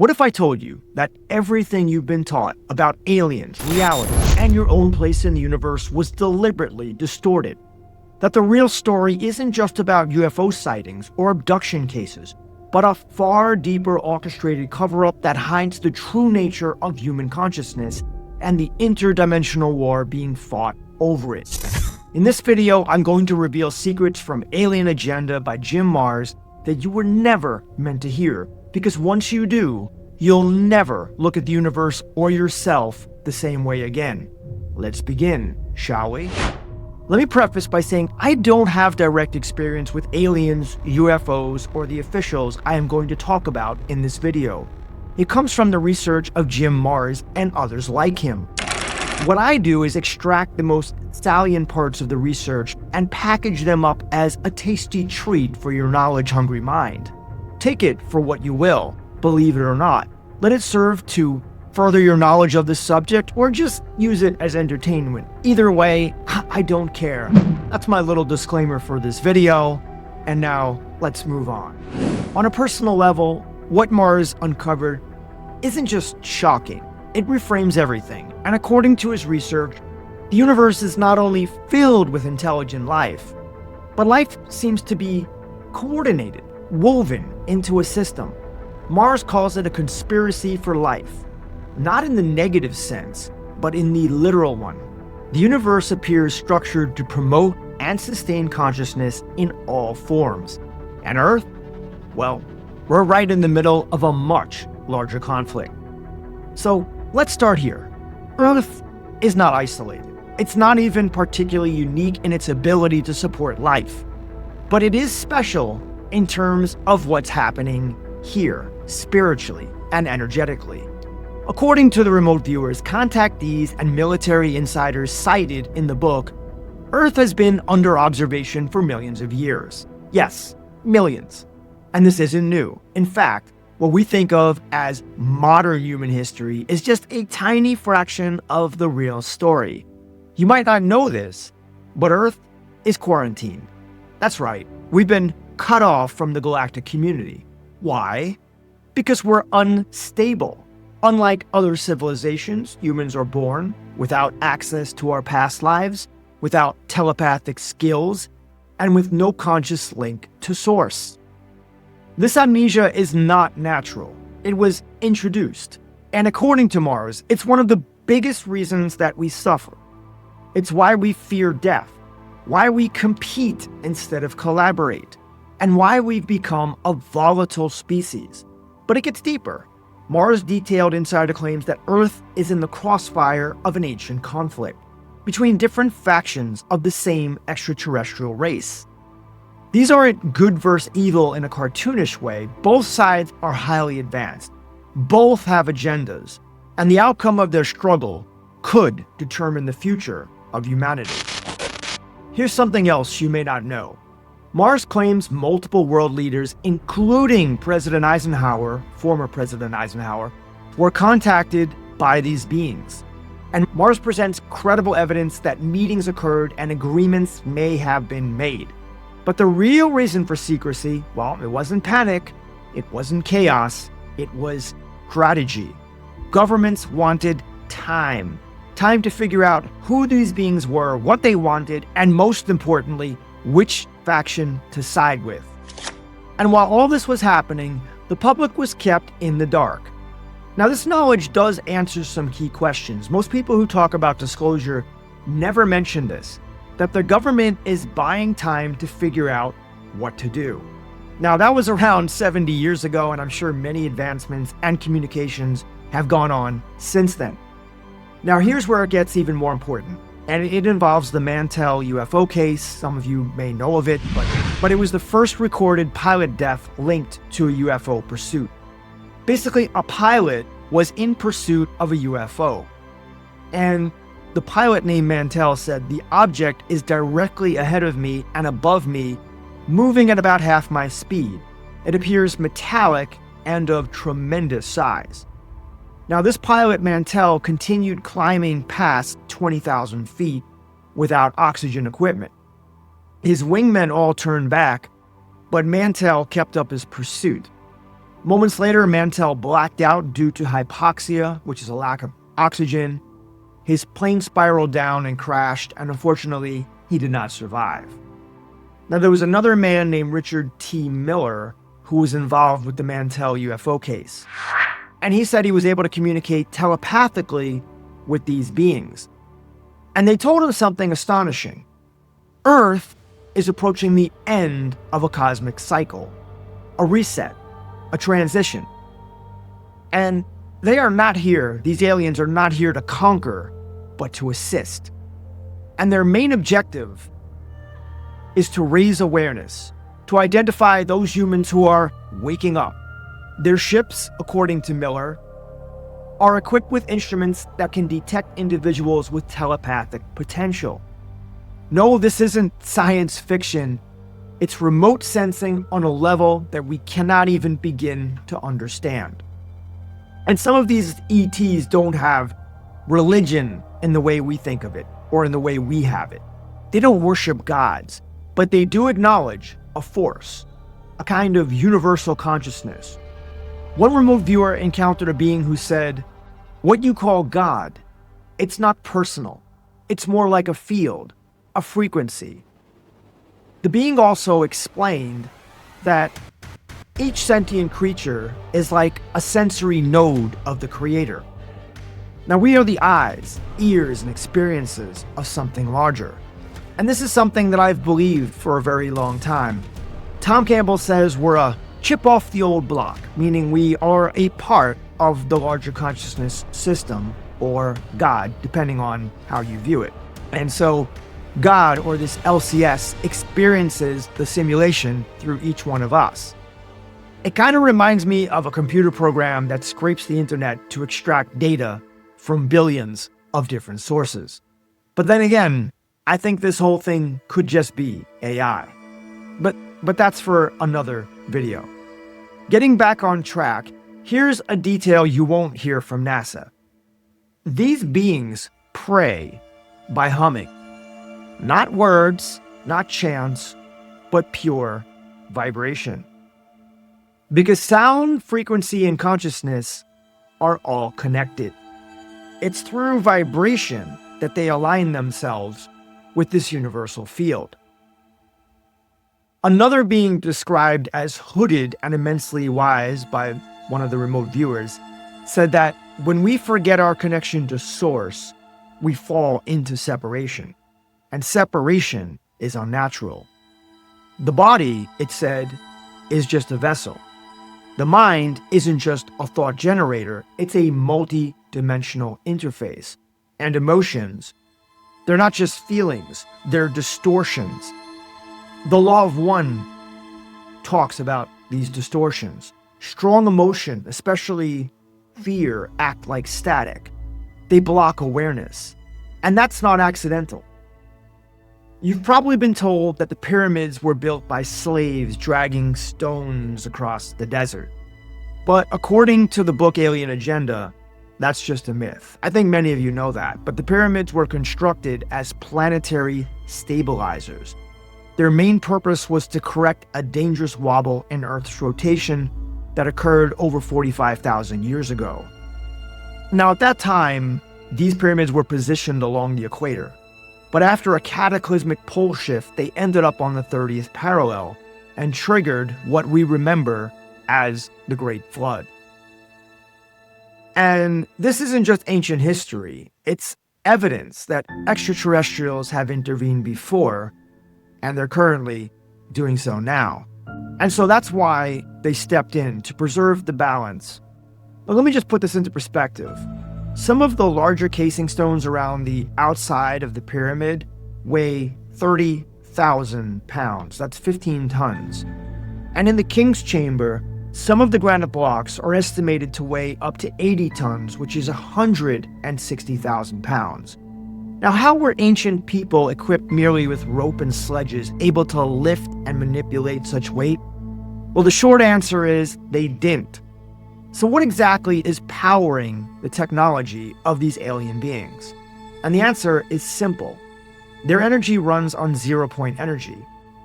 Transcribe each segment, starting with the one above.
What if I told you that everything you've been taught about aliens, reality, and your own place in the universe was deliberately distorted? That the real story isn't just about UFO sightings or abduction cases, but a far deeper orchestrated cover-up that hides the true nature of human consciousness and the interdimensional war being fought over it. In this video, I'm going to reveal secrets from Alien Agenda by Jim Marrs that you were never meant to hear, because once you do, you'll never look at the universe or yourself the same way again. Let's begin, shall we? Let me preface by saying I don't have direct experience with aliens, UFOs, or the officials I am going to talk about in this video. It comes from the research of Jim Marrs and others like him. What I do is extract the most salient parts of the research and package them up as a tasty treat for your knowledge-hungry mind. Take it for what you will, believe it or not. Let it serve to further your knowledge of the subject or just use it as entertainment. Either way, I don't care. That's my little disclaimer for this video. And now, let's move on. On a personal level, what Marrs uncovered isn't just shocking. It reframes everything, and according to his research, the universe is not only filled with intelligent life, but life seems to be coordinated, woven into a system. Marrs calls it a conspiracy for life, not in the negative sense, but in the literal one. The universe appears structured to promote and sustain consciousness in all forms. And Earth? Well, we're right in the middle of a much larger conflict. So, let's start here. Earth is not isolated. It's not even particularly unique in its ability to support life. But it is special in terms of what's happening here, spiritually and energetically. According to the remote viewers, contactees, and military insiders cited in the book, Earth has been under observation for millions of years. Yes, millions. And this isn't new. In fact, what we think of as modern human history is just a tiny fraction of the real story. You might not know this, but Earth is quarantined. That's right, we've been cut off from the galactic community. Why? Because we're unstable. Unlike other civilizations, humans are born without access to our past lives, without telepathic skills, and with no conscious link to source. This amnesia is not natural. It was introduced. And according to Marrs, it's one of the biggest reasons that we suffer. It's why we fear death, why we compete instead of collaborate, and why we've become a volatile species. But it gets deeper. Marrs detailed insider claims that Earth is in the crossfire of an ancient conflict between different factions of the same extraterrestrial race. These aren't good versus evil in a cartoonish way. Both sides are highly advanced. Both have agendas, and the outcome of their struggle could determine the future of humanity. Here's something else you may not know. Marrs claims multiple world leaders, including President Eisenhower, former President Eisenhower, were contacted by these beings. And Marrs presents credible evidence that meetings occurred and agreements may have been made. But the real reason for secrecy, well, it wasn't panic, it wasn't chaos, it was strategy. Governments wanted time. Time to figure out who these beings were, what they wanted, and most importantly, which faction to side with. And while all this was happening, the public was kept in the dark. Now, this knowledge does answer some key questions. Most people who talk about disclosure never mention this, that the government is buying time to figure out what to do. Now, that was around 70 years ago, and I'm sure many advancements and communications have gone on since then. Now, here's where it gets even more important, and it involves the Mantel UFO case. Some of you may know of it, but it was the first recorded pilot death linked to a UFO pursuit. Basically, a pilot was in pursuit of a UFO, and the pilot named Mantel said, "The object is directly ahead of me and above me, moving at about half my speed. It appears metallic and of tremendous size." Now, this pilot Mantel continued climbing past 20,000 feet without oxygen equipment. His wingmen all turned back, but Mantel kept up his pursuit. Moments later, Mantel blacked out due to hypoxia, which is a lack of oxygen. His plane spiraled down and crashed, and unfortunately, he did not survive. Now, there was another man named Richard T. Miller who was involved with the Mantel UFO case. And he said he was able to communicate telepathically with these beings. And they told him something astonishing. Earth is approaching the end of a cosmic cycle, a reset, a transition. And they are not here, these aliens are not here to conquer, but to assist. And their main objective is to raise awareness, to identify those humans who are waking up. Their ships, according to Miller, are equipped with instruments that can detect individuals with telepathic potential. No, this isn't science fiction. It's remote sensing on a level that we cannot even begin to understand. And some of these ETs don't have religion in the way we think of it, or in the way we have it. They don't worship gods, but they do acknowledge a force, a kind of universal consciousness. One remote viewer encountered a being who said, "What you call God, it's not personal. It's more like a field, a frequency." The being also explained that each sentient creature is like a sensory node of the Creator. Now, we are the eyes, ears, and experiences of something larger. And this is something that I've believed for a very long time. Tom Campbell says we're a chip off the old block, meaning we are a part of the larger consciousness system, or God, depending on how you view it. And so God, or this LCS, experiences the simulation through each one of us. It kind of reminds me of a computer program that scrapes the internet to extract data from billions of different sources. But then again, I think this whole thing could just be AI. But that's for another video. Getting back on track, here's a detail you won't hear from NASA. These beings pray by humming. Not words, not chants, but pure vibration. Because sound, frequency, and consciousness are all connected. It's through vibration that they align themselves with this universal field. Another being described as hooded and immensely wise by one of the remote viewers said that when we forget our connection to Source, we fall into separation. And separation is unnatural. The body, it said, is just a vessel. The mind isn't just a thought generator, it's a multi-dimensional interface. And emotions, they're not just feelings, they're distortions. The Law of One talks about these distortions. Strong emotion, especially fear, act like static. They block awareness. And that's not accidental. You've probably been told that the pyramids were built by slaves dragging stones across the desert. But according to the book Alien Agenda, that's just a myth. I think many of you know that, but the pyramids were constructed as planetary stabilizers. Their main purpose was to correct a dangerous wobble in Earth's rotation that occurred over 45,000 years ago. Now, at that time, these pyramids were positioned along the equator. But after a cataclysmic pole shift, they ended up on the 30th parallel and triggered what we remember as the Great Flood. And this isn't just ancient history, it's evidence that extraterrestrials have intervened before, and they're currently doing so now. And so that's why they stepped in to preserve the balance. But let me just put this into perspective. Some of the larger casing stones around the outside of the pyramid weigh 30,000 pounds. That's 15 tons. And in the King's Chamber, some of the granite blocks are estimated to weigh up to 80 tons, which is 160,000 pounds. Now, how were ancient people equipped merely with rope and sledges able to lift and manipulate such weight? Well, the short answer is they didn't. So what exactly is powering the technology of these alien beings? And the answer is simple. Their energy runs on zero-point energy.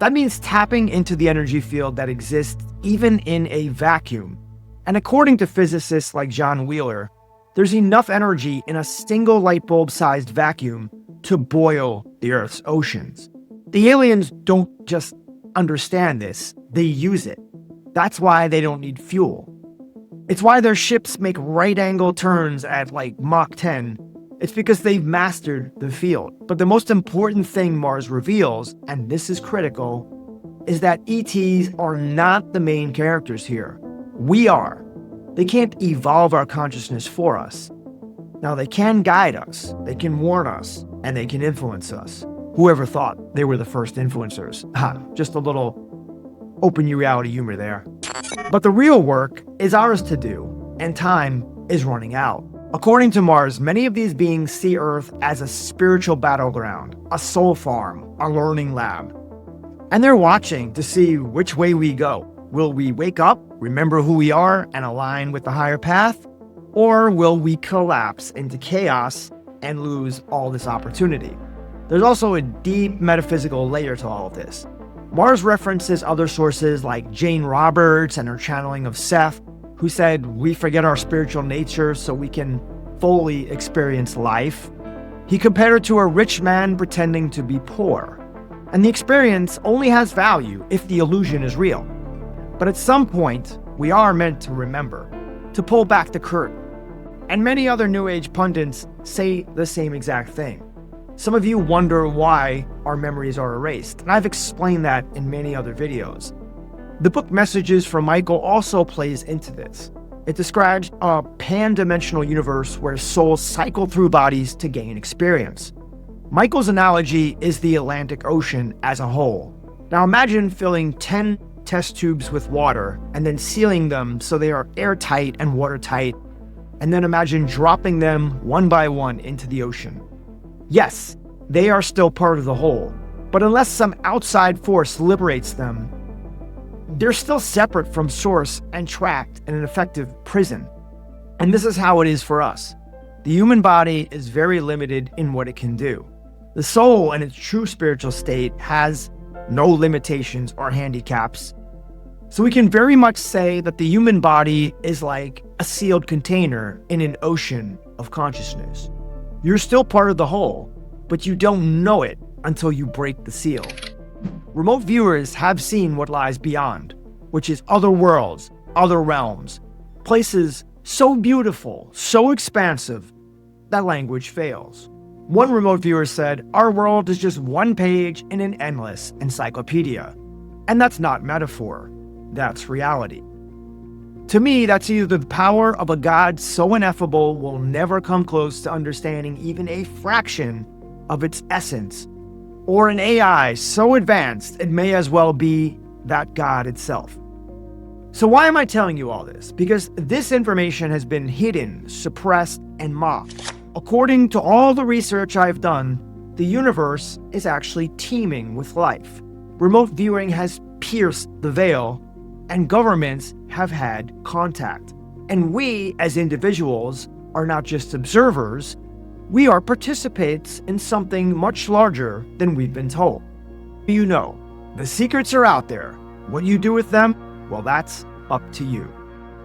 That means tapping into the energy field that exists even in a vacuum And according to physicists like John Wheeler, there's enough energy in a single light bulb-sized vacuum to boil the Earth's oceans. The aliens don't just understand this, they use it. That's why they don't need fuel. It's why their ships make right-angle turns at like Mach 10. It's because they've mastered the field. But the most important thing Mars reveals, and this is critical, is that ETs are not the main characters here. We are. They can't evolve our consciousness for us. Now, they can guide us, they can warn us, and they can influence us. Whoever thought they were the first influencers? Just a little open reality humor there. But the real work is ours to do, and time is running out. According to Mars, many of these beings see Earth as a spiritual battleground, a soul farm, a learning lab. And they're watching to see which way we go. Will we wake up, remember who we are, and align with the higher path? Or will we collapse into chaos and lose all this opportunity? There's also a deep metaphysical layer to all of this. Mars references other sources like Jane Roberts and her channeling of Seth, who said we forget our spiritual nature so we can fully experience life. He compared it to a rich man pretending to be poor. And the experience only has value if the illusion is real. But at some point, we are meant to remember, to pull back the curtain. And many other New Age pundits say the same exact thing. Some of you wonder why our memories are erased, and I've explained that in many other videos. The book Messages from Michael also plays into this. It describes a pan-dimensional universe where souls cycle through bodies to gain experience. Michael's analogy is the Atlantic Ocean as a whole. Now imagine filling 10 test tubes with water and then sealing them so they are airtight and watertight, and then imagine dropping them one by one into the ocean. Yes, they are still part of the whole, but unless some outside force liberates them, they're still separate from source and trapped in an effective prison. And this is how it is for us. The human body is very limited in what it can do. The soul in its true spiritual state has no limitations or handicaps. So we can very much say that the human body is like a sealed container in an ocean of consciousness. You're still part of the whole, but you don't know it until you break the seal. Remote viewers have seen what lies beyond, which is other worlds, other realms, places so beautiful, so expansive, that language fails. One remote viewer said, "Our world is just one page in an endless encyclopedia." And that's not metaphor, that's reality. To me, that's either the power of a God so ineffable we'll never come close to understanding even a fraction of its essence, or an AI so advanced it may as well be that God itself. So why am I telling you all this? Because this information has been hidden, suppressed, and mocked. According to all the research I've done, the universe is actually teeming with life. Remote viewing has pierced the veil, and governments have had contact. And we, as individuals, are not just observers, we are participants in something much larger than we've been told. You know, the secrets are out there. What you do with them, well, that's up to you.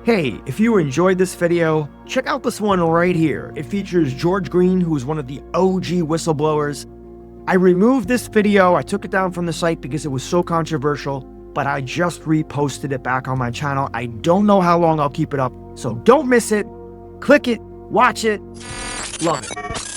Hey, if you enjoyed this video, check out this one right here. It features George Green, who is one of the OG whistleblowers. I removed this video, I took it down from the site because it was so controversial, but I just reposted it back on my channel. I don't know how long I'll keep it up, so don't miss it. Click it, watch it, love it.